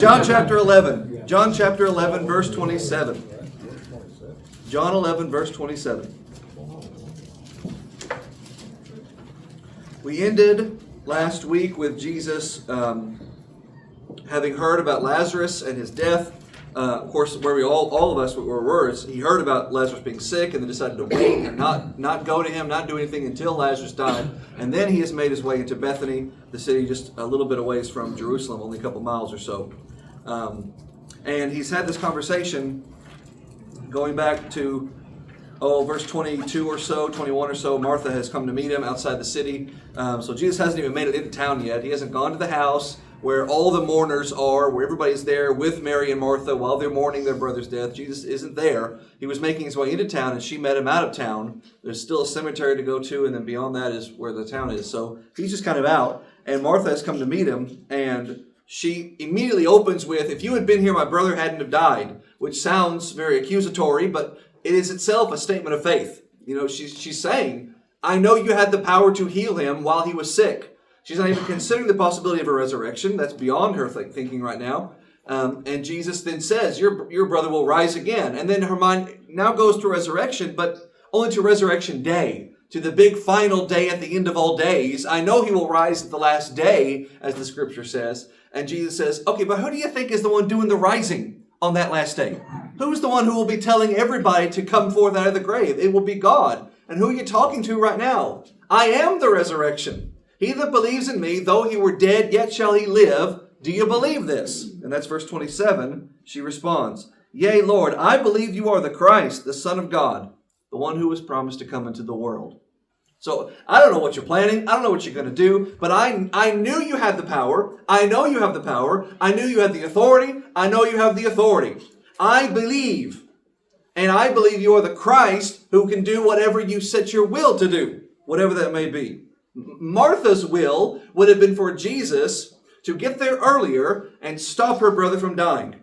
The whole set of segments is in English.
John chapter 11. John chapter 11, verse 27. John 11, verse 27. We ended last week with Jesus having heard about Lazarus and his death. Of course, where we all of us were is he heard about Lazarus being sick and then decided to wait and not go to him, not do anything until Lazarus died. And then he has made his way into Bethany, the city just a little bit a ways from Jerusalem, only a couple miles or so. And he's had this conversation going back to verse 22 or so, 21 or so. Martha has come to meet him outside the city. So Jesus hasn't even made it into town yet. He hasn't gone to the house where all the mourners are, where everybody's there with Mary and Martha while they're mourning their brother's death. Jesus isn't there. He was making his way into town, and she met him out of town. There's still a cemetery to go to, and then beyond that is where the town is. So he's just kind of out, and Martha has come to meet him, and she immediately opens with, "If you had been here, my brother hadn't have died," which sounds very accusatory, but it is itself a statement of faith. You know, she's saying, "I know you had the power to heal him while he was sick." She's not even considering the possibility of a resurrection. That's beyond her thinking right now. And Jesus then says, your brother will rise again. And then her mind now goes to resurrection, but only to resurrection day, to the big final day at the end of all days. I know he will rise at the last day, as the scripture says. And Jesus says, okay, but who do you think is the one doing the rising on that last day? Who's the one who will be telling everybody to come forth out of the grave? It will be God. And who are you talking to right now? I am the resurrection. He that believes in me, though he were dead, yet shall he live. Do you believe this? And that's verse 27. She responds, "Yea, Lord, I believe you are the Christ, the Son of God, the one who was promised to come into the world." So I don't know what you're planning. I don't know what you're going to do. But I knew you had the power. I know you have the power. I knew you had the authority. I know you have the authority. I believe. And I believe you are the Christ who can do whatever you set your will to do, whatever that may be. Martha's will would have been for Jesus to get there earlier and stop her brother from dying.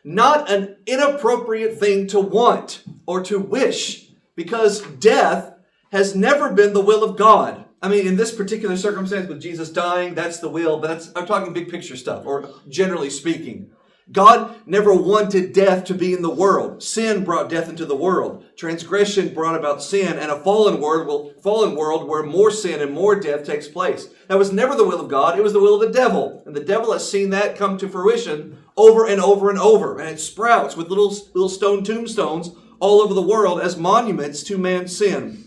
Not an inappropriate thing to want or to wish, because death has never been the will of God. I mean, in this particular circumstance with Jesus dying, that's the will, but I'm talking big picture stuff, or generally speaking. God never wanted death to be in the world. Sin brought death into the world. Transgression brought about sin and a fallen world where more sin and more death takes place. That was never the will of God. It was the will of the devil. And the devil has seen that come to fruition over and over and over. And it sprouts with little stone tombstones all over the world as monuments to man's sin.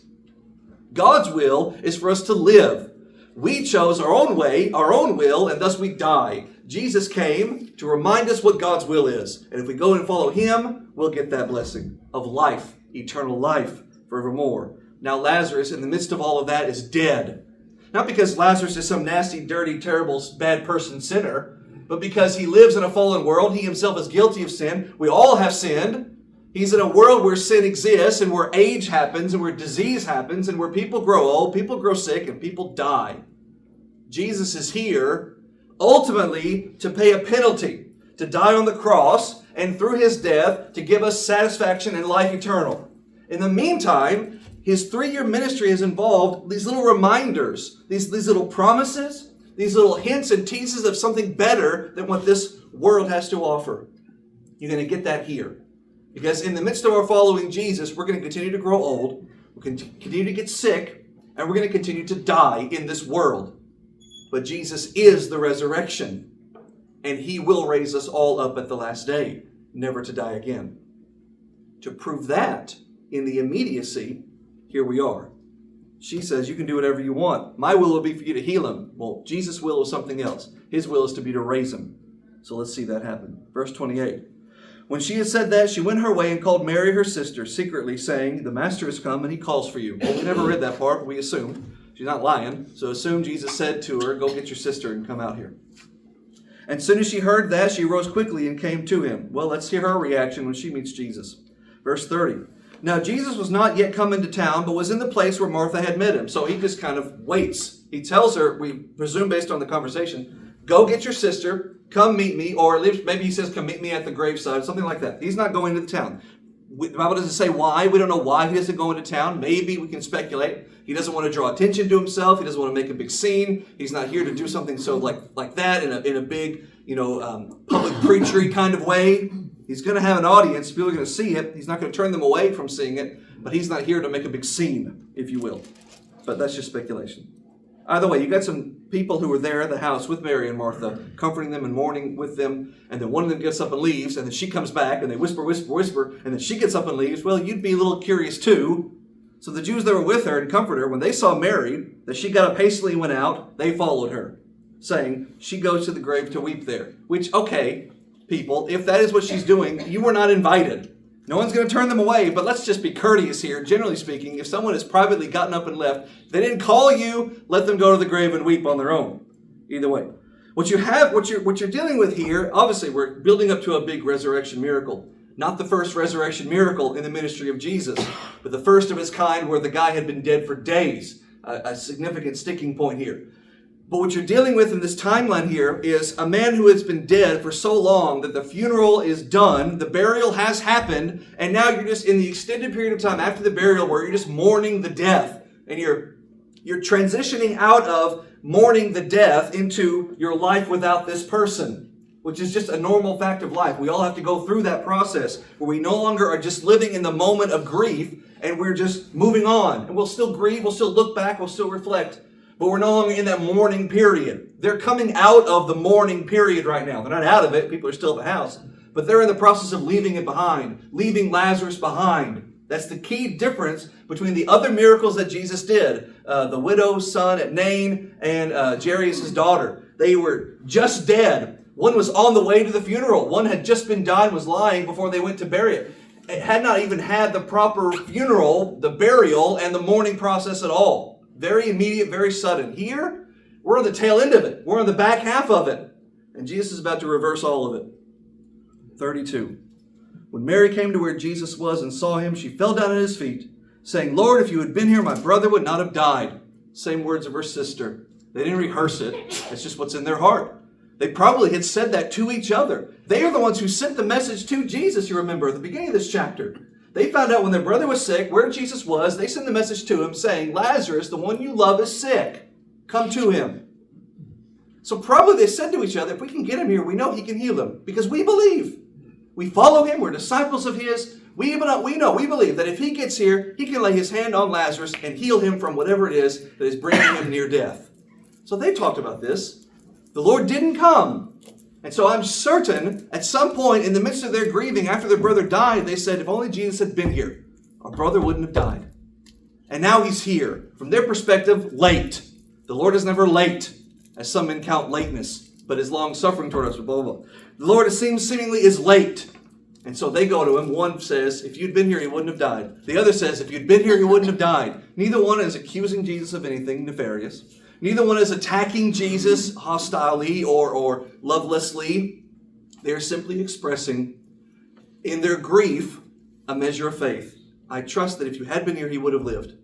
God's will is for us to live. We chose our own way, our own will, and thus we die. Jesus came to remind us what God's will is. And if we go and follow him, we'll get that blessing of life, eternal life forevermore. Now Lazarus, in the midst of all of that, is dead. Not because Lazarus is some nasty, dirty, terrible, bad person sinner, but because he lives in a fallen world. He himself is guilty of sin. We all have sinned. He's in a world where sin exists and where age happens and where disease happens and where people grow old, people grow sick, and people die. Jesus is here ultimately to pay a penalty, to die on the cross, and through his death to give us satisfaction and life eternal. In the meantime, his 3-year ministry has involved these little reminders, these little promises, these little hints and teases of something better than what this world has to offer. You're going to get that here. Because in the midst of our following Jesus, we're going to continue to grow old, we're going to continue to get sick, and we're going to continue to die in this world. But Jesus is the resurrection, and he will raise us all up at the last day, never to die again. To prove that, in the immediacy, here we are. She says, you can do whatever you want. My will be for you to heal him. Well, Jesus' will is something else. His will is to be to raise him. So let's see that happen. Verse 28. When she had said that, she went her way and called Mary, her sister, secretly, saying, "The master has come and he calls for you." Well, we never read that part, but we assume. She's not lying. So assume Jesus said to her, "Go get your sister and come out here." And as soon as she heard that, she rose quickly and came to him. Well, let's hear her reaction when she meets Jesus. Verse 30. Now Jesus was not yet come into town, but was in the place where Martha had met him. So he just kind of waits. He tells her, we presume based on the conversation, "Go get your sister, come meet me," or at least maybe he says, "Come meet me at the graveside," something like that. He's not going to the town. The Bible doesn't say why. We don't know why he doesn't go into town. Maybe we can speculate. He doesn't want to draw attention to himself. He doesn't want to make a big scene. He's not here to do something so like that in a big, public preachery kind of way. He's going to have an audience. People are going to see it. He's not going to turn them away from seeing it, but he's not here to make a big scene, if you will. But that's just speculation. Either way, you got some people who were there at the house with Mary and Martha, comforting them and mourning with them, and then one of them gets up and leaves, and then she comes back, and they whisper, whisper, whisper, and then she gets up and leaves. Well, you'd be a little curious too. So the Jews that were with her and comforted her, when they saw Mary, that she got up hastily and went out, they followed her, saying, she goes to the grave to weep there. Which, okay, people, if that is what she's doing, you were not invited. No one's going to turn them away, but let's just be courteous here. Generally speaking, if someone has privately gotten up and left, they didn't call you, let them go to the grave and weep on their own. Either way. What you're dealing with here, obviously we're building up to a big resurrection miracle. Not the first resurrection miracle in the ministry of Jesus, but the first of its kind where the guy had been dead for days. A significant sticking point here. But what you're dealing with in this timeline here is a man who has been dead for so long that the funeral is done, the burial has happened, and now you're just in the extended period of time after the burial where you're just mourning the death. And you're transitioning out of mourning the death into your life without this person, which is just a normal fact of life. We all have to go through that process where we no longer are just living in the moment of grief and we're just moving on. And we'll still grieve, we'll still look back, we'll still reflect. But we're no longer in that mourning period. They're coming out of the mourning period right now. They're not out of it. People are still at the house. But they're in the process of leaving it behind. Leaving Lazarus behind. That's the key difference between the other miracles that Jesus did. The widow's son at Nain and Jairus' daughter. They were just dead. One was on the way to the funeral. One had just been died and was lying before they went to bury it. It had not even had the proper funeral, the burial, and the mourning process at all. Very immediate, very sudden. Here, we're on the tail end of it. We're on the back half of it. And Jesus is about to reverse all of it. 32. When Mary came to where Jesus was and saw him, she fell down at his feet, saying, Lord, if you had been here, my brother would not have died. Same words of her sister. They didn't rehearse it. It's just what's in their heart. They probably had said that to each other. They are the ones who sent the message to Jesus, you remember, at the beginning of this chapter. They found out when their brother was sick, where Jesus was. They sent the message to him saying, Lazarus, the one you love, is sick. Come to him. So probably they said to each other, if we can get him here, we know he can heal him. Because we believe. We follow him. We're disciples of his. We believe that if he gets here, he can lay his hand on Lazarus and heal him from whatever it is that is bringing him near death. So they talked about this. The Lord didn't come. And so I'm certain at some point in the midst of their grieving after their brother died, they said, if only Jesus had been here, our brother wouldn't have died. And now he's here. From their perspective, late. The Lord is never late, as some men count lateness, but is long-suffering toward us. Blah, blah, blah. The Lord, it seems, seemingly is late. And so they go to him. One says, if you'd been here, he wouldn't have died. The other says, if you'd been here, he wouldn't have died. Neither one is accusing Jesus of anything nefarious. Neither one is attacking Jesus hostilely or lovelessly. They are simply expressing in their grief a measure of faith. I trust that if you had been here, he would have lived.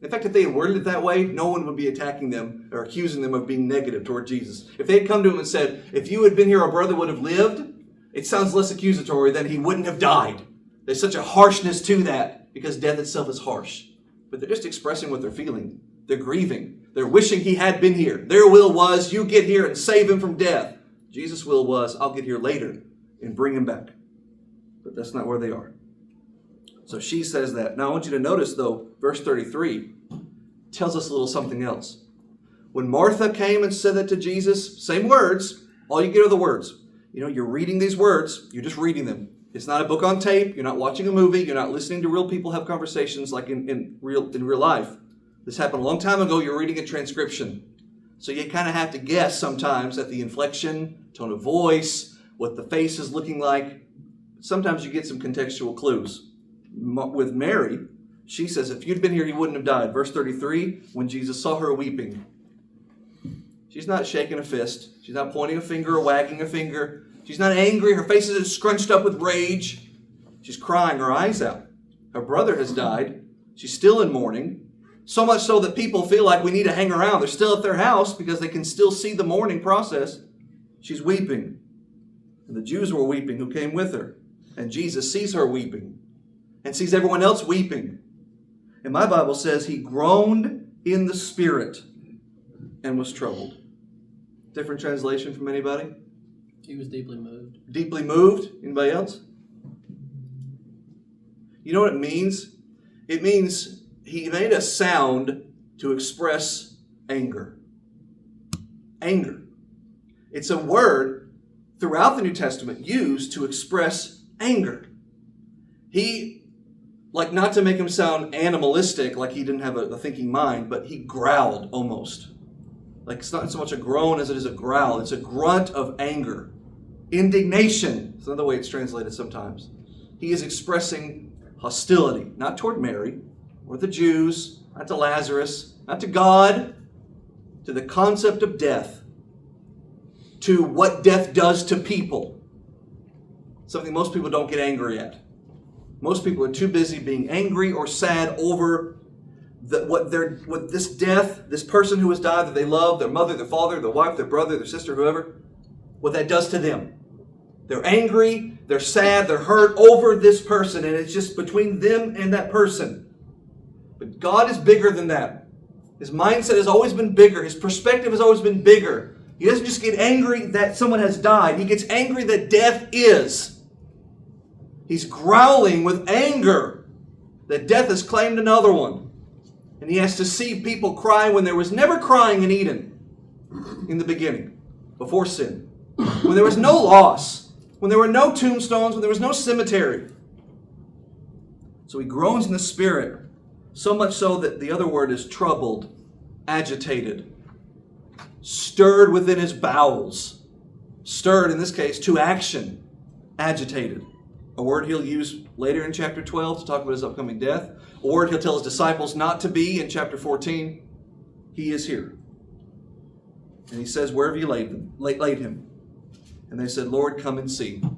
In fact, if they had worded it that way, no one would be attacking them or accusing them of being negative toward Jesus. If they had come to him and said, if you had been here, our brother would have lived, it sounds less accusatory than he wouldn't have died. There's such a harshness to that because death itself is harsh. But they're just expressing what they're feeling. They're grieving. They're wishing he had been here. Their will was, you get here and save him from death. Jesus' will was, I'll get here later and bring him back. But that's not where they are. So she says that. Now I want you to notice, though, verse 33 tells us a little something else. When Martha came and said that to Jesus, same words, all you get are the words. You're reading these words, you're just reading them. It's not a book on tape, you're not watching a movie, you're not listening to real people have conversations like in real life. This happened a long time ago. You're reading a transcription. So you kind of have to guess sometimes at the inflection, tone of voice, what the face is looking like. Sometimes you get some contextual clues. With Mary, she says, if you'd been here, he wouldn't have died. Verse 33, when Jesus saw her weeping. She's not shaking a fist. She's not pointing a finger or wagging a finger. She's not angry. Her face is scrunched up with rage. She's crying her eyes out. Her brother has died. She's still in mourning. So much so that people feel like we need to hang around. They're still at their house because they can still see the mourning process. She's weeping. And the Jews were weeping who came with her. And Jesus sees her weeping and sees everyone else weeping. And my Bible says he groaned in the spirit and was troubled. Different translation from anybody? He was deeply moved. Deeply moved? Anybody else? You know what it means? It means he made a sound to express anger. Anger. It's a word throughout the New Testament used to express anger. He, like, not to make him sound animalistic, like he didn't have a thinking mind, but he growled almost. Like, it's not so much a groan as it is a growl. It's a grunt of anger. Indignation is another way it's translated sometimes. He is expressing hostility, not toward Mary or the Jews, not to Lazarus, not to God, to the concept of death, to what death does to people. Something most people don't get angry at. Most people are too busy being angry or sad over what this death, this person who has died that they love, their mother, their father, their wife, their brother, their sister, whoever, what that does to them. They're angry, they're sad, they're hurt over this person, and it's just between them and that person. But God is bigger than that. His mindset has always been bigger. His perspective has always been bigger. He doesn't just get angry that someone has died. He gets angry that death is. He's growling with anger that death has claimed another one. And he has to see people cry when there was never crying in Eden in the beginning, before sin. When there was no loss, when there were no tombstones, when there was no cemetery. So he groans in the spirit, so much so that the other word is troubled, agitated, stirred within his bowels. Stirred, in this case, to action, agitated. A word he'll use later in chapter 12 to talk about his upcoming death. A word he'll tell his disciples not to be in chapter 14. He is here. And he says, where have you laid him? And they said, Lord, come and see. Do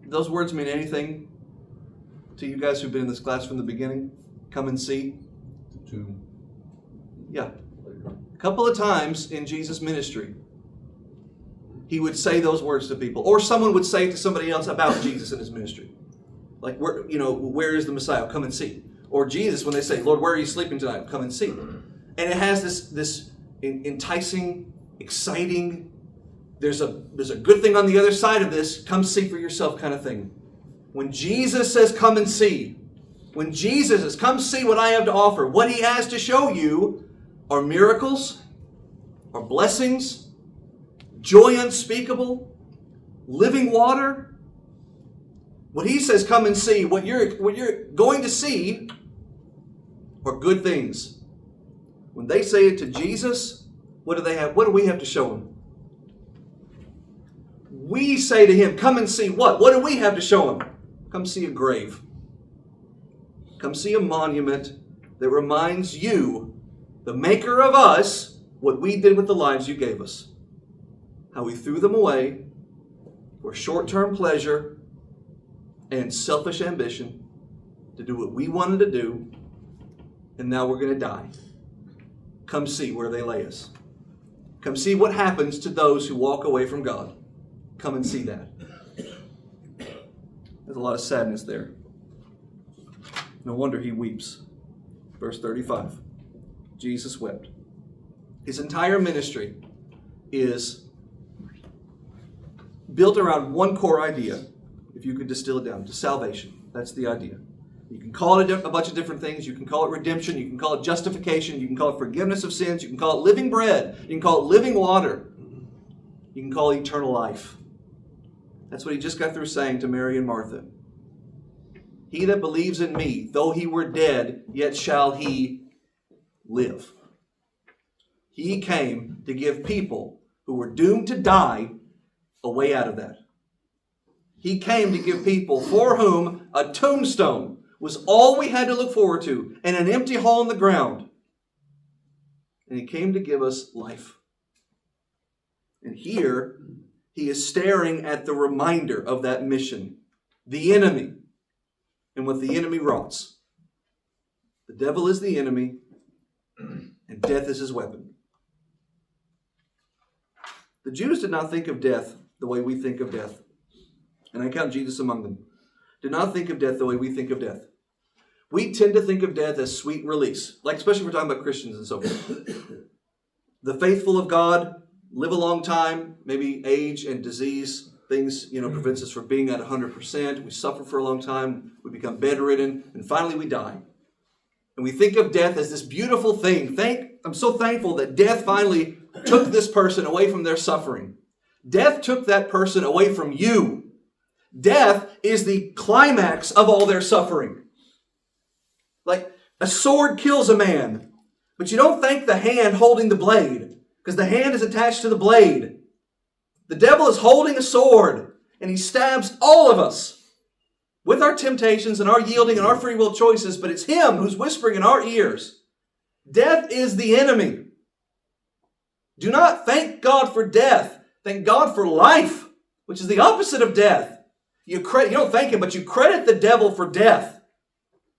those words mean anything to you guys who've been in this class from the beginning? Come and see? Yeah. A couple of times in Jesus' ministry, he would say those words to people. Or someone would say to somebody else about Jesus in his ministry. Like, where is the Messiah? Come and see. Or Jesus, when they say, Lord, where are you sleeping tonight? Come and see. And it has this enticing, exciting, there's a good thing on the other side of this, come see for yourself kind of thing. When Jesus says, come and see, when Jesus says, come see what I have to offer, what he has to show you are miracles, are blessings, joy unspeakable, living water. When he says, come and see, what you're going to see are good things. When they say it to Jesus, what do they have? What do we have to show him? We say to him, come and see what? What do we have to show him? Come see a grave. Come see a monument that reminds you, the maker of us, what we did with the lives you gave us. How we threw them away for short-term pleasure and selfish ambition to do what we wanted to do, and now we're going to die. Come see where they lay us. Come see what happens to those who walk away from God. Come and see that. There's a lot of sadness there. No wonder he weeps. Verse 35. Jesus wept. His entire ministry is built around one core idea, if you could distill it down, to salvation. That's the idea. You can call it a bunch of different things. You can call it redemption. You can call it justification. You can call it forgiveness of sins. You can call it living bread. You can call it living water. You can call it eternal life. That's what he just got through saying to Mary and Martha. He that believes in me, though he were dead, yet shall he live. He came to give people who were doomed to die a way out of that. He came to give people for whom a tombstone was all we had to look forward to, and an empty hole in the ground. And he came to give us life. And here, he is staring at the reminder of that mission. The enemy, and what the enemy wroughts. The devil is the enemy, and death is his weapon. The Jews did not think of death the way we think of death. And I count Jesus among them. Did not think of death the way we think of death. We tend to think of death as sweet release. Like, especially if we're talking about Christians and so forth. The faithful of God, live a long time, maybe age and disease, things, prevents us from being at 100%. We suffer for a long time. We become bedridden, and finally we die. And we think of death as this beautiful thing. I'm so thankful that death finally took this person away from their suffering. Death took that person away from you. Death is the climax of all their suffering. Like a sword kills a man, but you don't thank the hand holding the blade, because the hand is attached to the blade. The devil is holding a sword, and he stabs all of us with our temptations and our yielding and our free will choices, but it's him who's whispering in our ears. Death is the enemy. Do not thank God for death. Thank God for life, which is the opposite of death. You don't thank him, but you credit the devil for death.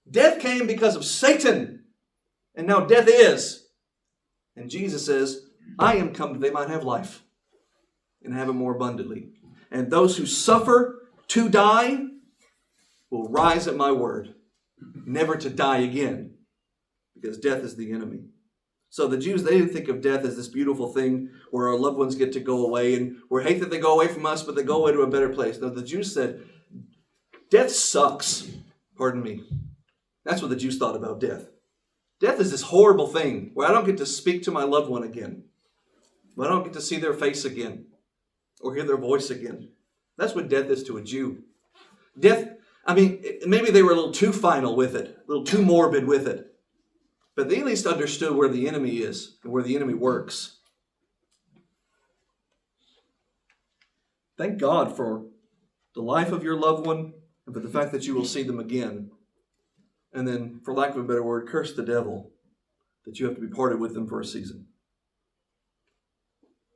Death came because of Satan, and now death is. And Jesus says, I am come that they might have life and have it more abundantly. And those who suffer to die will rise at my word, never to die again, because death is the enemy. So the Jews, they didn't think of death as this beautiful thing where our loved ones get to go away, and we hate that they go away from us, but they go away to a better place. No, the Jews said, death sucks. Pardon me. That's what the Jews thought about death. Death is this horrible thing where I don't get to speak to my loved one again. I don't get to see their face again or hear their voice again. That's what death is to a Jew. Death, maybe they were a little too final with it, a little too morbid with it. But they at least understood where the enemy is and where the enemy works. Thank God for the life of your loved one and for the fact that you will see them again. And then, for lack of a better word, curse the devil that you have to be parted with them for a season.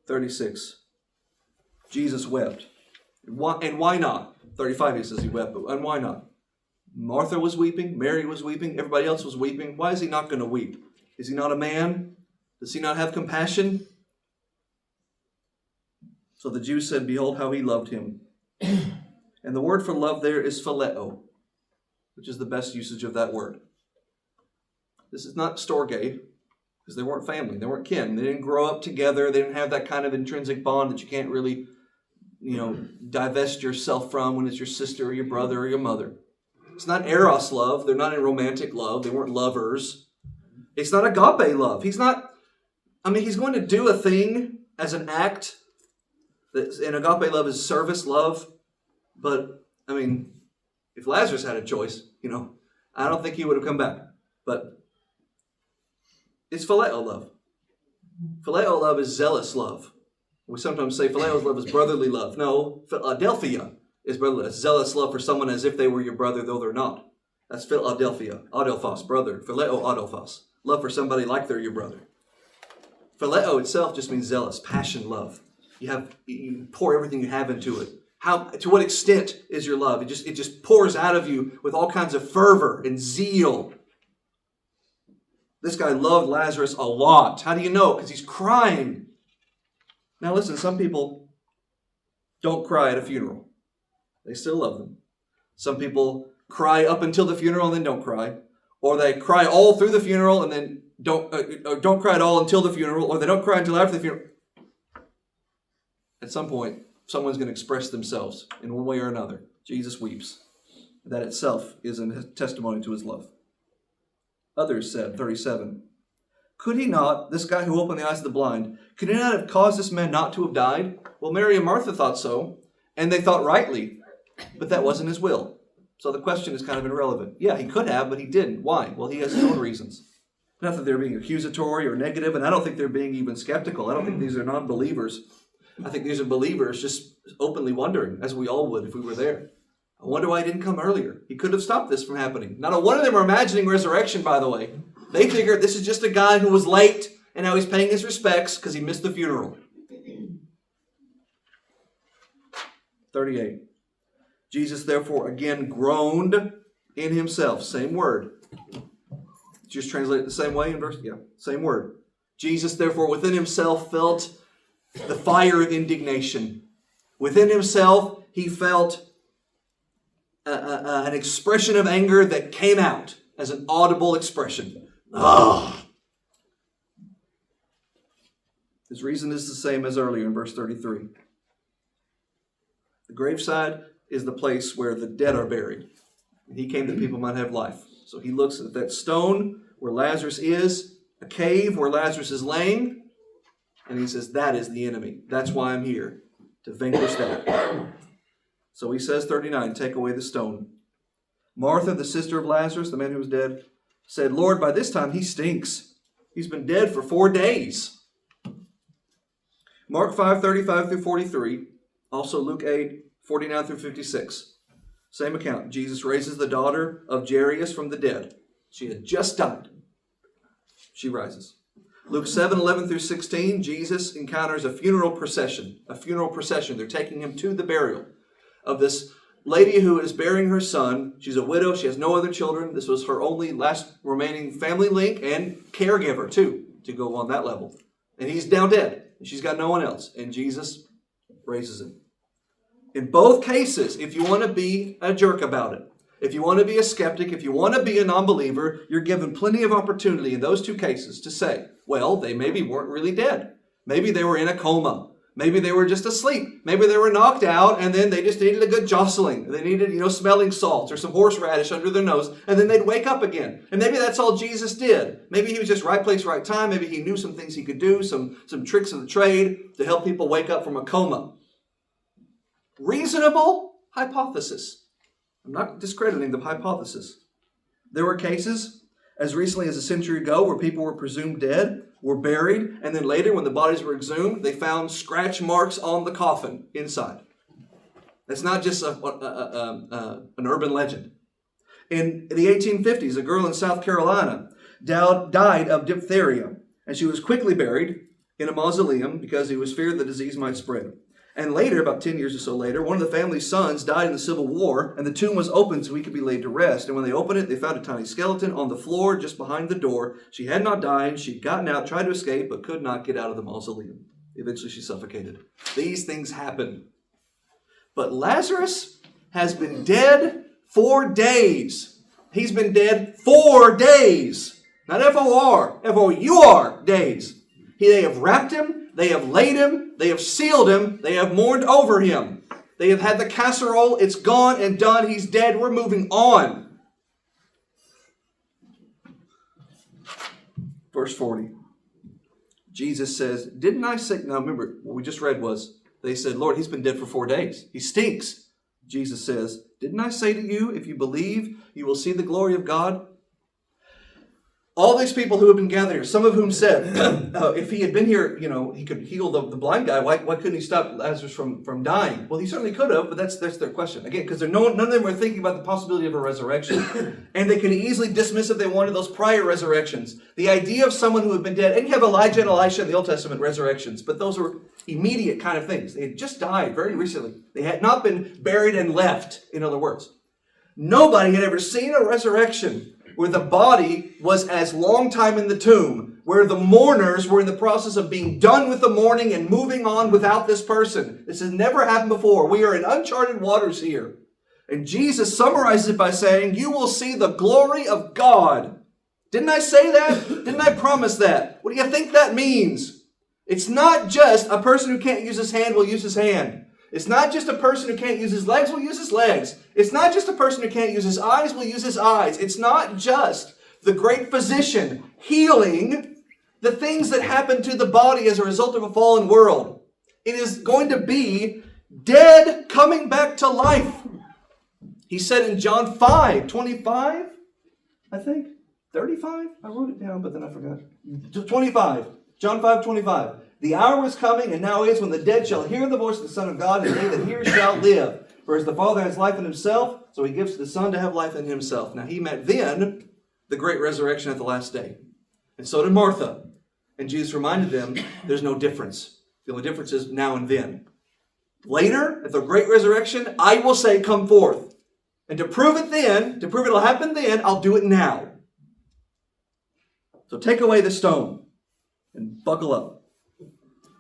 36. Jesus wept. And why not? 35, he says he wept. And why not? Martha was weeping. Mary was weeping. Everybody else was weeping. Why is he not going to weep? Is he not a man? Does he not have compassion? So the Jews said, behold how he loved him. And the word for love there is phileo, which is the best usage of that word. This is not storge, because they weren't family. They weren't kin. They didn't grow up together. They didn't have that kind of intrinsic bond that you can't really, divest yourself from when it's your sister or your brother or your mother. It's not eros love. They're not in romantic love. They weren't lovers. It's not agape love. He's going to do a thing as an act. And agape love is service love. But, if Lazarus had a choice, I don't think he would have come back. But it's phileo love. Phileo love is zealous love. We sometimes say phileo love is brotherly love. No, Philadelphia is brotherly. It's zealous love for someone as if they were your brother, though they're not. That's Philadelphia. Adelphos, brother. Phileo adelphos. Love for somebody like they're your brother. Phileo itself just means zealous, passion love. You pour everything you have into it. To what extent is your love? It just pours out of you with all kinds of fervor and zeal. This guy loved Lazarus a lot. How do you know? Because he's crying. Now listen, some people don't cry at a funeral. They still love them. Some people cry up until the funeral and then don't cry. Or they cry all through the funeral and then don't cry at all until the funeral. Or they don't cry until after the funeral. At some point, someone's going to express themselves in one way or another. Jesus weeps. That itself is a testimony to his love. Others said, 37, could he not, this guy who opened the eyes of the blind, could he not have caused this man not to have died? Well, Mary and Martha thought so, and they thought rightly, but that wasn't his will. So the question is kind of irrelevant. Yeah, he could have, but he didn't. Why? Well, he has his own reasons. Not that they're being accusatory or negative, and I don't think they're being even skeptical. I don't think these are non-believers. I think these are believers just openly wondering, as we all would if we were there. I wonder why he didn't come earlier. He could have stopped this from happening. Not a one of them are imagining resurrection, by the way. They figured this is just a guy who was late, and now he's paying his respects because he missed the funeral. 38. Jesus, therefore, again groaned in himself. Same word. Just translate it the same way in verse? Yeah, same word. Jesus, therefore, within himself felt the fire of indignation. Within himself, he felt an expression of anger that came out as an audible expression. Oh. His reason is the same as earlier in verse 33. The graveside is the place where the dead are buried. He came that people might have life. So he looks at that stone where Lazarus is, a cave where Lazarus is laying, and he says, that is the enemy. That's why I'm here, to vanquish that. So he says, 39, take away the stone. Martha, the sister of Lazarus, the man who was dead, said, Lord, by this time he stinks. He's been dead for 4 days. Mark 5, 35 through 43. Also Luke 8, 49 through 56. Same account. Jesus raises the daughter of Jairus from the dead. She had just died. She rises. Luke 7, 11 through 16. Jesus encounters a funeral procession. A funeral procession. They're taking him to the burial of this lady who is burying her son. She's a widow. She has no other children. This was her only last remaining family link and caregiver, too, to go on that level. And he's now dead. She's got no one else. And Jesus raises him. In both cases, if you want to be a jerk about it, if you want to be a skeptic, if you want to be a non-believer, you're given plenty of opportunity in those two cases to say, well, they maybe weren't really dead. Maybe they were in a coma. Maybe they were just asleep. Maybe they were knocked out and then they just needed a good jostling. They needed, smelling salts or some horseradish under their nose, and then they'd wake up again. And maybe that's all Jesus did. Maybe he was just right place, right time. Maybe he knew some things he could do, some tricks of the trade to help people wake up from a coma. Reasonable hypothesis. I'm not discrediting the hypothesis. There were cases as recently as a century ago where people were presumed dead, were buried, and then later when the bodies were exhumed, they found scratch marks on the coffin inside. That's not just an urban legend. In the 1850s, a girl in South Carolina died of diphtheria, and she was quickly buried in a mausoleum because it was feared the disease might spread. And later, about 10 years or so later, one of the family's sons died in the Civil War, and the tomb was opened so he could be laid to rest. And when they opened it, they found a tiny skeleton on the floor just behind the door. She had not died. She'd gotten out, tried to escape, but could not get out of the mausoleum. Eventually, she suffocated. These things happen. But Lazarus has been dead 4 days. He's been dead 4 days. Not F-O-R, F-O-U-R days. They have wrapped him. They have laid him, they have sealed him, they have mourned over him. They have had the casserole, it's gone and done, he's dead, we're moving on. Verse 40. Jesus says, didn't I say, now remember, what we just read was, they said, Lord, he's been dead for 4 days. He stinks. Jesus says, didn't I say to you, if you believe, you will see the glory of God? All these people who have been gathered here, some of whom said, if he had been here, he could heal the blind guy. Why couldn't he stop Lazarus from dying? Well, he certainly could have, but that's their question. Again, because none of them were thinking about the possibility of a resurrection. And they could easily dismiss if they wanted those prior resurrections. The idea of someone who had been dead, and you have Elijah and Elisha in the Old Testament resurrections, but those were immediate kind of things. They had just died very recently. They had not been buried and left, in other words. Nobody had ever seen a resurrection where the body was as long time in the tomb, where the mourners were in the process of being done with the mourning and moving on without this person. This has never happened before. We are in uncharted waters here. And Jesus summarizes it by saying, you will see the glory of God. Didn't I say that? Didn't I promise that? What do you think that means? It's not just a person who can't use his hand will use his hand. It's not just a person who can't use his legs will use his legs. It's not just a person who can't use his eyes will use his eyes. It's not just the great physician healing the things that happen to the body as a result of a fallen world. It is going to be dead coming back to life. He said in John 5:25, I think, 35? I wrote it down, but then I forgot. 25. John 5:25. The hour is coming, and now is, when the dead shall hear the voice of the Son of God, and they that hear shall live. For as the Father has life in himself, so he gives to the Son to have life in himself. Now he meant then the great resurrection at the last day. And so did Martha. And Jesus reminded them there's no difference. The only difference is now and then. Later, at the great resurrection, I will say, come forth. And to prove it then, to prove it'll happen then, I'll do it now. So take away the stone and buckle up.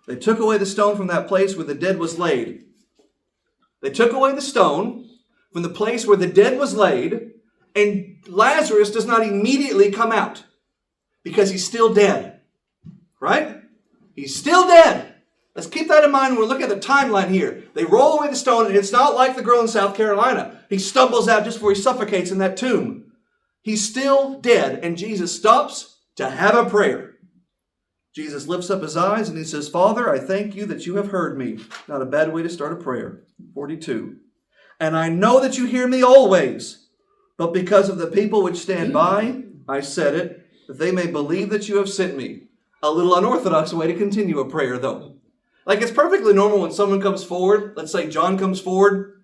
They took away the stone from that place where the dead was laid. They took away the stone from the place where the dead was laid, and Lazarus does not immediately come out because he's still dead. Right? He's still dead. Let's keep that in mind when we're looking at the timeline here. They roll away the stone, and it's not like the girl in South Carolina. He stumbles out just before he suffocates in that tomb. He's still dead, and Jesus stops to have a prayer. Jesus lifts up his eyes, and he says, Father, I thank you that you have heard me. Not a bad way to start a prayer. 42. And I know that you hear me always, but because of the people which stand by, I said it, that they may believe that you have sent me. A little unorthodox way to continue a prayer, though. Like, it's perfectly normal when someone comes forward, let's say John comes forward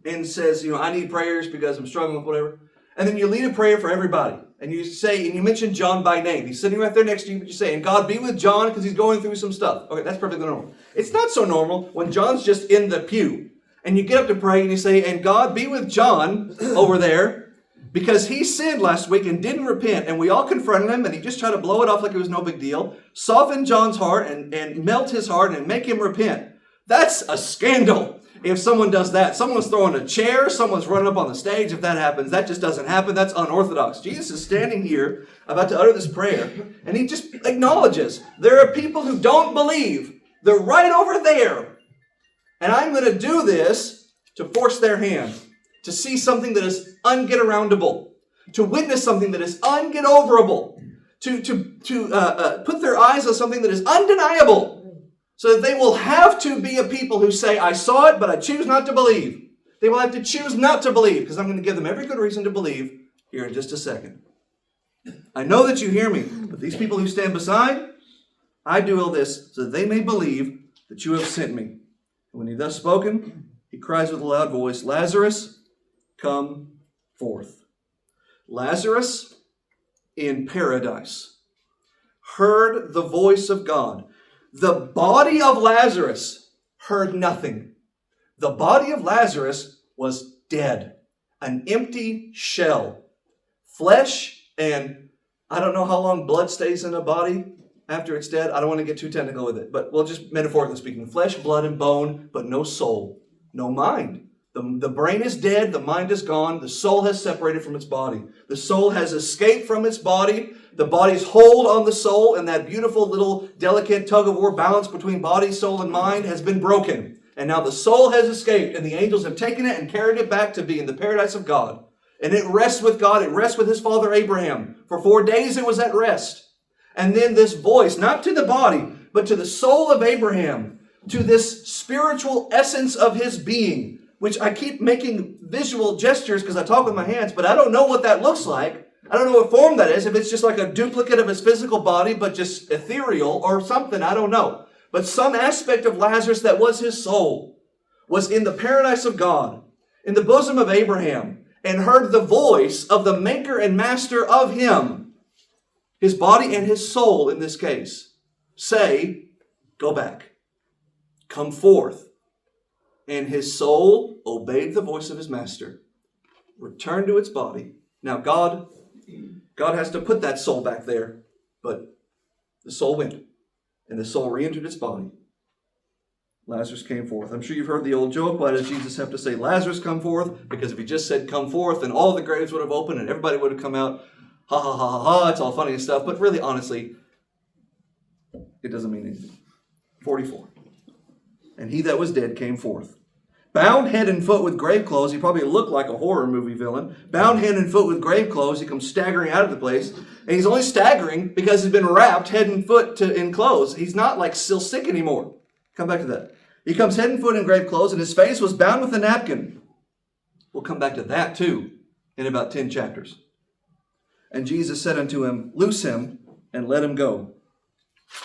and says, I need prayers because I'm struggling with whatever. And then you lead a prayer for everybody. And you say, and you mention John by name. He's sitting right there next to you, but you say, and God be with John because he's going through some stuff. Okay, that's perfectly normal. It's not so normal when John's just in the pew. And you get up to pray and you say, and God be with John over there because he sinned last week and didn't repent. And we all confronted him and he just tried to blow it off like it was no big deal. Soften John's heart and melt his heart and make him repent. That's a scandal if someone does that. Someone's throwing a chair. Someone's running up on the stage. If that happens, that just doesn't happen. That's unorthodox. Jesus is standing here about to utter this prayer. And he just acknowledges there are people who don't believe. They're right over there. And I'm going to do this to force their hand, to see something that is unget-aroundable, to witness something that is unget-overable, to put their eyes on something that is undeniable, so that they will have to be a people who say, I saw it, but I choose not to believe. They will have to choose not to believe, because I'm going to give them every good reason to believe here in just a second. I know that you hear me, but these people who stand beside, I do all this so that they may believe that you have sent me. And when he thus spoken, he cries with a loud voice, Lazarus, come forth. Lazarus in paradise heard the voice of God. The body of Lazarus heard nothing. The body of Lazarus was dead, an empty shell. Flesh and I don't know how long blood stays in a body after it's dead. I don't want to get too technical with it, but we'll just metaphorically speaking, flesh, blood, and bone, but no soul, no mind. The brain is dead, the mind is gone, the soul has separated from its body. The soul has escaped from its body. The body's hold on the soul and that beautiful little delicate tug-of-war balance between body, soul, and mind has been broken. And now the soul has escaped and the angels have taken it and carried it back to be in the paradise of God. And it rests with God, it rests with his father Abraham. For 4 days it was at rest. And then this voice, not to the body, but to the soul of Abraham, to this spiritual essence of his being, which I keep making visual gestures because I talk with my hands, but I don't know what that looks like. I don't know what form that is, if it's just like a duplicate of his physical body, but just ethereal or something, I don't know. But some aspect of Lazarus that was his soul was in the paradise of God, in the bosom of Abraham, and heard the voice of the maker and master of him, his body and his soul in this case, say, go back, come forth. And his soul obeyed the voice of his master, returned to its body. Now God has to put that soul back there, but the soul went, and the soul re-entered its body. Lazarus came forth. I'm sure you've heard the old joke, why does Jesus have to say, Lazarus come forth? Because if he just said come forth, then all the graves would have opened and everybody would have come out. Ha ha ha ha ha, it's all funny and stuff, but really, honestly, it doesn't mean anything. 44. And he that was dead came forth, bound head and foot with grave clothes. He probably looked like a horror movie villain. Bound hand and foot with grave clothes. He comes staggering out of the place. And he's only staggering because he's been wrapped head and foot in clothes. He's not like still sick anymore. Come back to that. He comes head and foot in grave clothes, and his face was bound with a napkin. We'll come back to that too in about 10 chapters. And Jesus said unto him, loose him and let him go.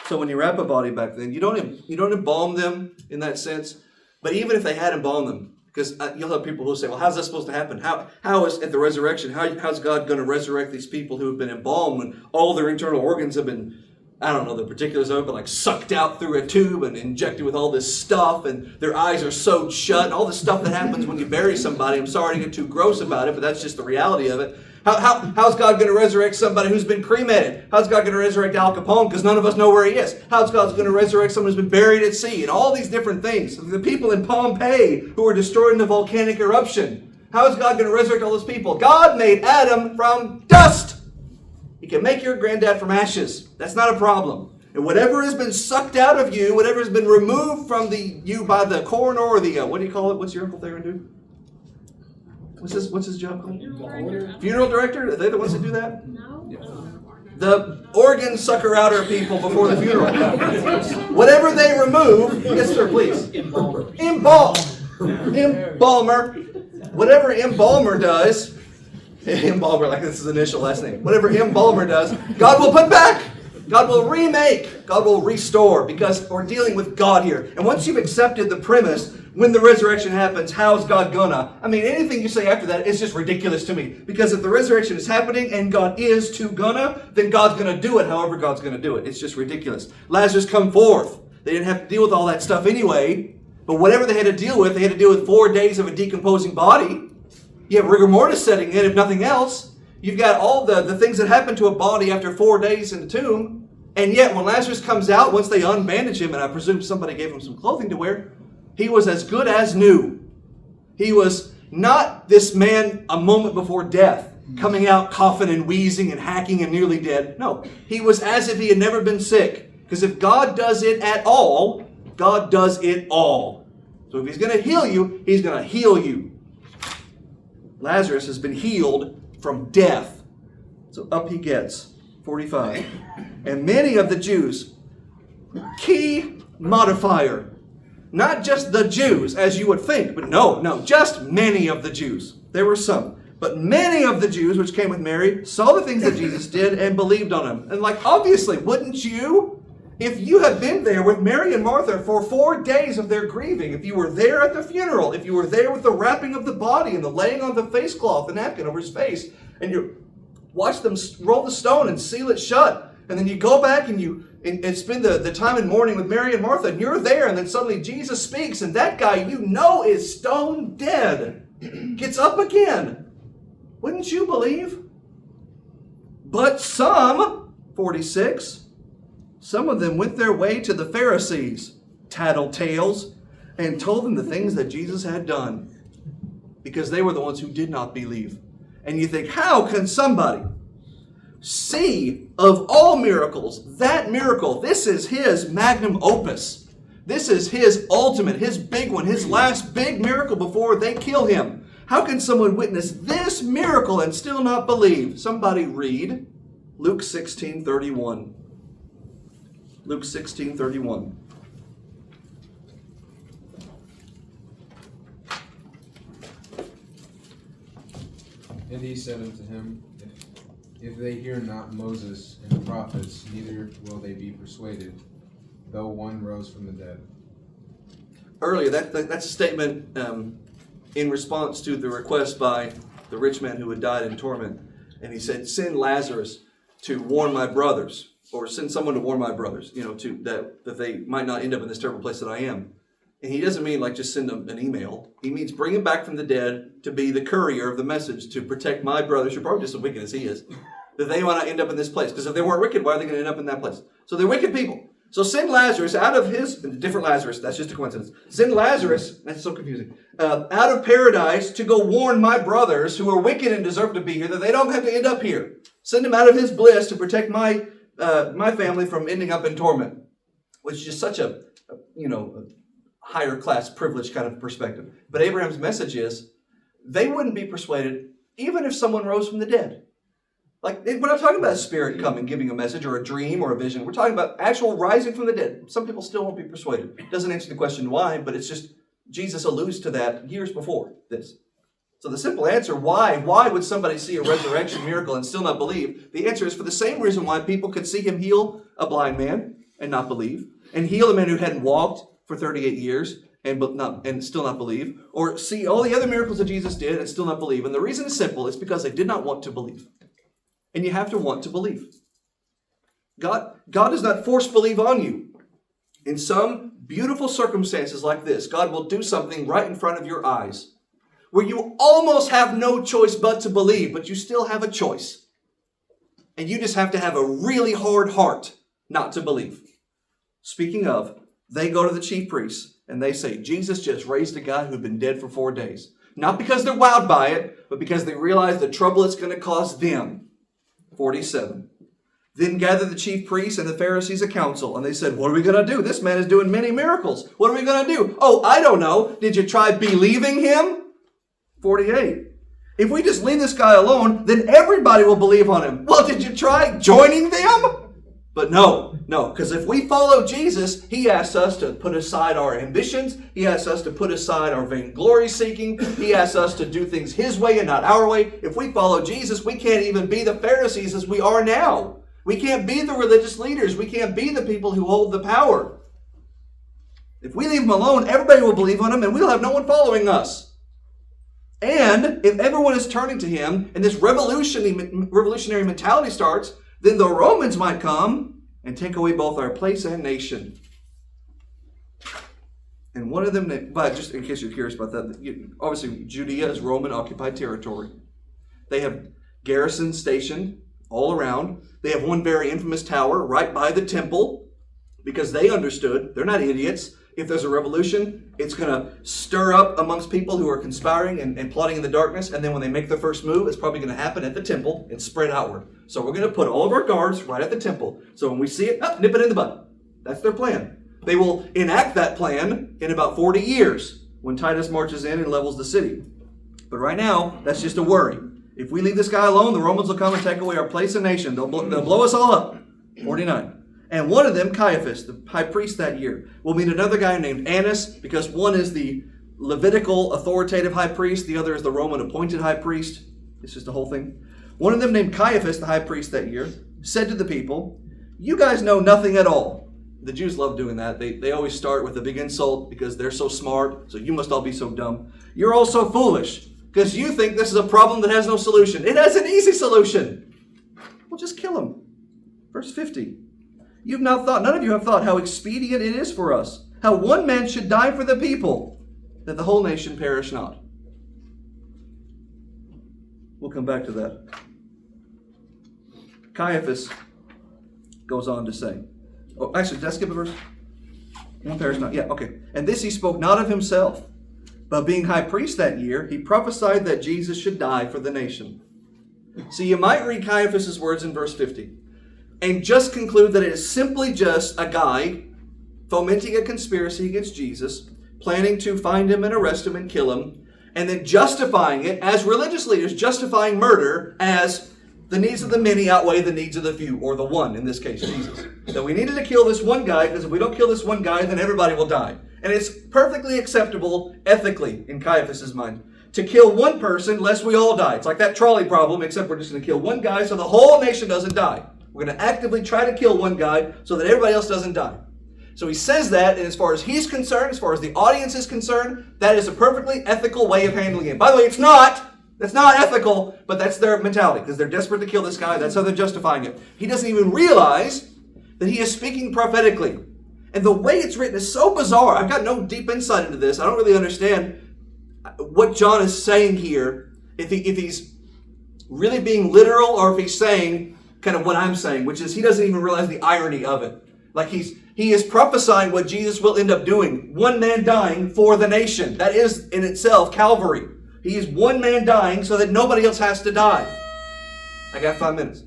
So when you wrap a body back then, you don't embalm them in that sense. But even if they had embalmed them, because you'll have people who say, well, how's that supposed to happen? How is at the resurrection, how's God going to resurrect these people who have been embalmed when all their internal organs have been, I don't know the particulars of it, but like sucked out through a tube and injected with all this stuff, and their eyes are sewed shut, and all the stuff that happens when you bury somebody. I'm sorry to get too gross about it, but that's just the reality of it. How's God going to resurrect somebody who's been cremated? How's God going to resurrect Al Capone? Because none of us know where he is. How's God going to resurrect someone who's been buried at sea? And all these different things. The people in Pompeii who were destroyed in the volcanic eruption. How is God going to resurrect all those people? God made Adam from dust. He can make your granddad from ashes. That's not a problem. And whatever has been sucked out of you, whatever has been removed from you by the coroner or the, what do you call it? What's your Uncle Theron do? What's his job called? Funeral director? Are they the ones that do that? No. Yeah. The organ sucker outer people before the funeral. Whatever they remove, yes sir, please. Embalmer. Whatever embalmer does, embalmer, like this is his initial last name. Whatever embalmer does, God will put back. God will remake. God will restore, because we're dealing with God here. And once you've accepted the premise, when the resurrection happens, how's God gonna? I mean, anything you say after that is just ridiculous to me. Because if the resurrection is happening and God is to gonna, then God's gonna do it however God's gonna do it. It's just ridiculous. Lazarus, come forth. They didn't have to deal with all that stuff anyway. But whatever they had to deal with, they had to deal with 4 days of a decomposing body. You have rigor mortis setting in, if nothing else. You've got all the things that happen to a body after 4 days in the tomb. And yet when Lazarus comes out, once they unbandage him, and I presume somebody gave him some clothing to wear, he was as good as new. He was not this man a moment before death, coming out coughing and wheezing and hacking and nearly dead. No, he was as if he had never been sick. Because if God does it at all, God does it all. So if he's going to heal you, he's going to heal you. Lazarus has been healed from death. So up he gets. 45. And many of the Jews, key modifier, not just the Jews as you would think, but no, just many of the Jews. There were some. But many of the Jews which came with Mary saw the things that Jesus did and believed on him. And obviously, wouldn't you? If you had been there with Mary and Martha for 4 days of their grieving, if you were there at the funeral, if you were there with the wrapping of the body and the laying on the face cloth, the napkin over his face, and you watch them roll the stone and seal it shut, and then you go back and you spend the time in mourning with Mary and Martha, and you're there, and then suddenly Jesus speaks, and that guy is stone dead, gets up again. Wouldn't you believe? But some, 46, some of them went their way to the Pharisees, tattletales, and told them the things that Jesus had done, because they were the ones who did not believe. And you think, how can somebody see of all miracles, that miracle, this is his magnum opus. This is his ultimate, his big one, his last big miracle before they kill him. How can someone witness this miracle and still not believe? Somebody read Luke 16:31. Luke 16:31. And he said unto him, If they hear not Moses and the prophets, neither will they be persuaded, though one rose from the dead. Earlier, that's a statement in response to the request by the rich man who had died in torment. And he said, send Lazarus to warn my brothers, or send someone to warn my brothers, that they might not end up in this terrible place that I am. And he doesn't mean just send them an email. He means bring him back from the dead to be the courier of the message to protect my brothers, who are probably just as wicked as he is, that they might not end up in this place. Because if they weren't wicked, why are they going to end up in that place? So they're wicked people. So send Lazarus out of different Lazarus, that's just a coincidence. Send Lazarus, that's so confusing, out of paradise to go warn my brothers who are wicked and deserve to be here, that they don't have to end up here. Send him out of his bliss to protect my family from ending up in torment. Which is just such a higher class privilege kind of perspective. But Abraham's message is, they wouldn't be persuaded even if someone rose from the dead. We're not talking about a spirit coming, giving a message or a dream or a vision. We're talking about actual rising from the dead. Some people still won't be persuaded. It doesn't answer the question why, but it's just Jesus alludes to that years before this. So the simple answer, why would somebody see a resurrection miracle and still not believe? The answer is for the same reason why people could see him heal a blind man and not believe, and heal a man who hadn't walked for 38 years and still not believe, or see all the other miracles that Jesus did and still not believe. And the reason is simple. It's because they did not want to believe. And you have to want to believe. God does not force believe on you. In some beautiful circumstances like this, God will do something right in front of your eyes where you almost have no choice but to believe, but you still have a choice. And you just have to have a really hard heart not to believe. Speaking of, they go to the chief priests and they say, Jesus just raised a guy who'd been dead for 4 days. Not because they're wowed by it, but because they realize the trouble it's going to cause them. 47. Then gathered the chief priests and the Pharisees a council, and they said, what are we going to do? This man is doing many miracles. What are we going to do? Oh, I don't know. Did you try believing him? 48. If we just leave this guy alone, then everybody will believe on him. Well, did you try joining them? But no, because if we follow Jesus, he asks us to put aside our ambitions. He asks us to put aside our vainglory seeking. He asks us to do things his way and not our way. If we follow Jesus, we can't even be the Pharisees as we are now. We can't be the religious leaders. We can't be the people who hold the power. If we leave him alone, everybody will believe on him and we'll have no one following us. And if everyone is turning to him and this revolutionary mentality starts, then the Romans might come and take away both our place and nation. And one of them, but just in case you're curious about that, obviously Judea is Roman occupied territory. They have garrisons stationed all around. They have one very infamous tower right by the temple because they understood, they're not idiots. If there's a revolution, it's going to stir up amongst people who are conspiring and plotting in the darkness. And then when they make their first move, it's probably going to happen at the temple and spread outward. So we're going to put all of our guards right at the temple. So when we see it, nip it in the bud. That's their plan. They will enact that plan in about 40 years when Titus marches in and levels the city. But right now, that's just a worry. If we leave this guy alone, the Romans will come and take away our place and nation. They'll blow us all up. 49. And one of them, Caiaphas, the high priest that year, will meet another guy named Annas, because one is the Levitical authoritative high priest, the other is the Roman appointed high priest. It's just the whole thing. One of them named Caiaphas, the high priest that year, said to the people, you guys know nothing at all. The Jews love doing that. They always start with a big insult because they're so smart, so you must all be so dumb. You're all so foolish because you think this is a problem that has no solution. It has an easy solution. Well, just kill him. Verse 50. None of you have thought how expedient it is for us, how one man should die for the people, that the whole nation perish not. We'll come back to that. Caiaphas goes on to say, actually, did I skip a verse? One perish not. Yeah, okay. And this he spoke not of himself, but being high priest that year, he prophesied that Jesus should die for the nation. So you might read Caiaphas' words in verse 50. And just conclude that it is simply just a guy fomenting a conspiracy against Jesus, planning to find him and arrest him and kill him, and then justifying it as religious leaders, justifying murder as the needs of the many outweigh the needs of the few, or the one, in this case, Jesus. That we needed to kill this one guy, because if we don't kill this one guy, then everybody will die. And it's perfectly acceptable ethically in Caiaphas' mind to kill one person lest we all die. It's like that trolley problem, except we're just going to kill one guy so the whole nation doesn't die. We're going to actively try to kill one guy so that everybody else doesn't die. So he says that, and as far as he's concerned, as far as the audience is concerned, that is a perfectly ethical way of handling it. By the way, it's not. That's not ethical, but that's their mentality, because they're desperate to kill this guy. That's how they're justifying it. He doesn't even realize that he is speaking prophetically. And the way it's written is so bizarre. I've got no deep insight into this. I don't really understand what John is saying here, if he's really being literal or if he's saying kind of what I'm saying, which is he doesn't even realize the irony of it. Like he is prophesying what Jesus will end up doing. One man dying for the nation. That is in itself Calvary. He is one man dying so that nobody else has to die. I got 5 minutes.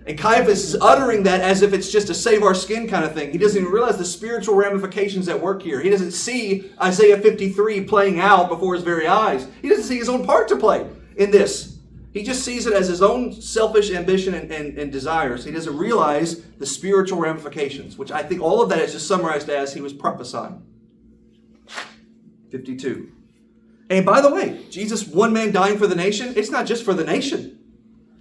And Caiaphas is uttering that as if it's just a save our skin kind of thing. He doesn't even realize the spiritual ramifications at work here. He doesn't see Isaiah 53 playing out before his very eyes. He doesn't see his own part to play in this. He just sees it as his own selfish ambition and desires. He doesn't realize the spiritual ramifications, which I think all of that is just summarized as he was prophesying. 52. And by the way, Jesus, one man dying for the nation, it's not just for the nation.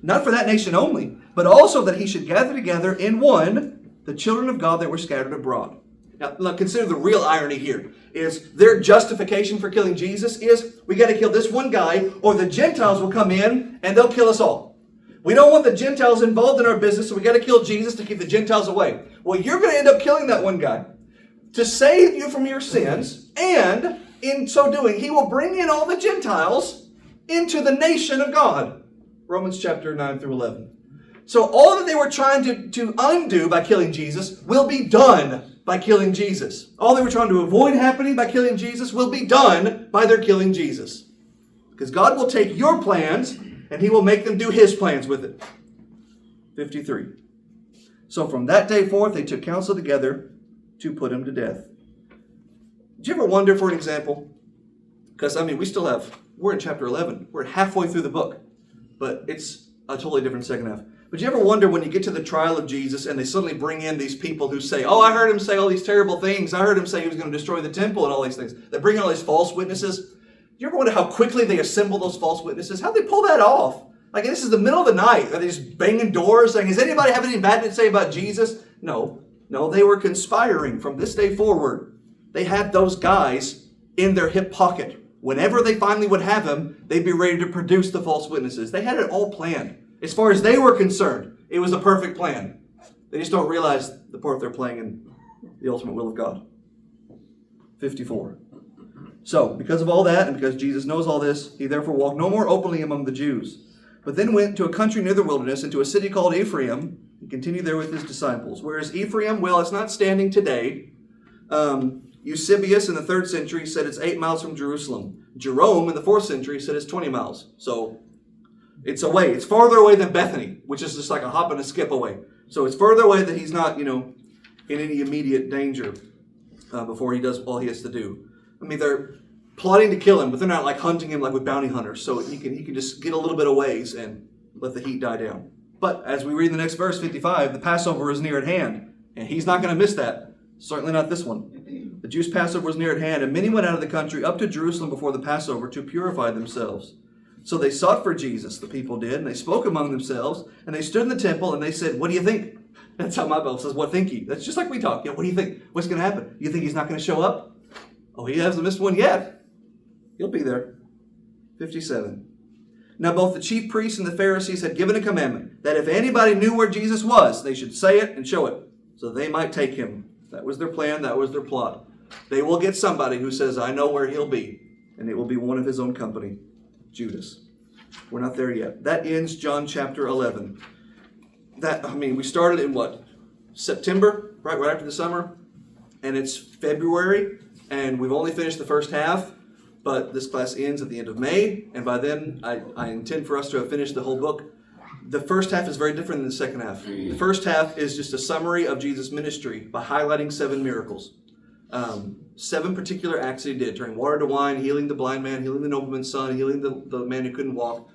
Not for that nation only, but also that he should gather together in one the children of God that were scattered abroad. Now, consider the real irony here. Is their justification for killing Jesus is we got to kill this one guy or the Gentiles will come in and they'll kill us all. We don't want the Gentiles involved in our business, so we got to kill Jesus to keep the Gentiles away. Well, you're going to end up killing that one guy to save you from your sins, and in so doing, he will bring in all the Gentiles into the nation of God. Romans chapter 9 through 11. So all that they were trying to undo by killing Jesus will be done by killing Jesus. All they were trying to avoid happening by killing Jesus will be done by their killing Jesus. Because God will take your plans and he will make them do his plans with it. 53. So from that day forth, they took counsel together to put him to death. Did you ever wonder, for an example, because, we're in chapter 11. We're halfway through the book, but it's a totally different second half. But you ever wonder when you get to the trial of Jesus and they suddenly bring in these people who say, oh, I heard him say all these terrible things. I heard him say he was going to destroy the temple and all these things. They bring in all these false witnesses. Do you ever wonder how quickly they assemble those false witnesses? How'd they pull that off? Like, this is the middle of the night. Are they just banging doors saying, does anybody have anything bad to say about Jesus? No, they were conspiring from this day forward. They had those guys in their hip pocket. Whenever they finally would have him, they'd be ready to produce the false witnesses. They had it all planned. As far as they were concerned, it was a perfect plan. They just don't realize the part they're playing in the ultimate will of God. 54. So, because of all that, and because Jesus knows all this, he therefore walked no more openly among the Jews, but then went to a country near the wilderness, into a city called Ephraim, and continued there with his disciples. Whereas Ephraim, well, it's not standing today. Eusebius in the 3rd century said it's 8 miles from Jerusalem. Jerome in the 4th century said it's 20 miles. So, it's away. It's farther away than Bethany, which is just like a hop and a skip away. So it's further away that he's not, in any immediate danger before he does all he has to do. They're plotting to kill him, but they're not like hunting him like with bounty hunters. So he can just get a little bit of ways and let the heat die down. But as we read in the next verse, 55, the Passover is near at hand, and he's not going to miss that. Certainly not this one. The Jews' Passover was near at hand, and many went out of the country up to Jerusalem before the Passover to purify themselves. So they sought for Jesus, the people did, and they spoke among themselves, and they stood in the temple, and they said, what do you think? That's how my Bible says, what think ye? That's just like we talk. Yeah, what do you think? What's going to happen? You think he's not going to show up? Oh, he hasn't missed one yet. He'll be there. 57. Now both the chief priests and the Pharisees had given a commandment that if anybody knew where Jesus was, they should say it and show it, so they might take him. That was their plan. That was their plot. They will get somebody who says, I know where he'll be, and it will be one of his own company. Judas. We're not there yet. That ends John chapter 11. We started in what? September, right after the summer. And it's February, and we've only finished the first half, but this class ends at the end of May, and by then I intend for us to have finished the whole book. The first half is very different than the second half. The first half is just a summary of Jesus' ministry by highlighting 7 miracles. 7 particular acts he did, turning water to wine, healing the blind man, healing the nobleman's son, healing the man who couldn't walk,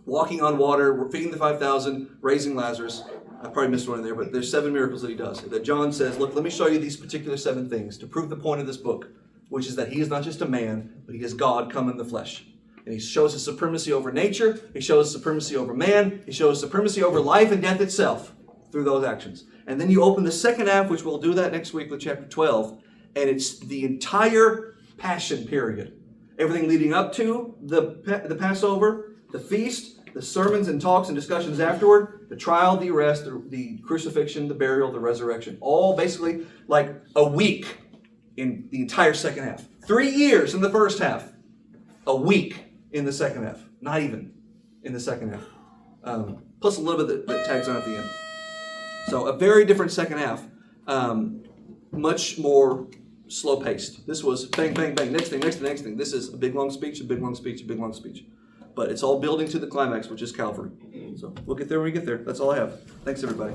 walking on water, feeding the 5,000, raising Lazarus. I probably missed one in there, but there's 7 miracles that he does. That John says, look, let me show you these particular 7 things to prove the point of this book, which is that he is not just a man, but he is God come in the flesh. And he shows his supremacy over nature, he shows supremacy over man, he shows supremacy over life and death itself through those actions. And then you open the second half, which we'll do that next week with chapter 12, and it's the entire passion period. Everything leading up to the Passover, the feast, the sermons and talks and discussions afterward, the trial, the arrest, the crucifixion, the burial, the resurrection. All basically like a week in the entire second half. 3 years in the first half. A week in the second half. Not even in the second half. Plus a little bit that tags on at the end. So a very different second half. Much more slow-paced. This was bang, bang, bang, next thing, next thing, next thing. This is a big, long speech, a big, long speech, a big, long speech. But it's all building to the climax, which is Calvary. So we'll get there when we get there. That's all I have. Thanks, everybody.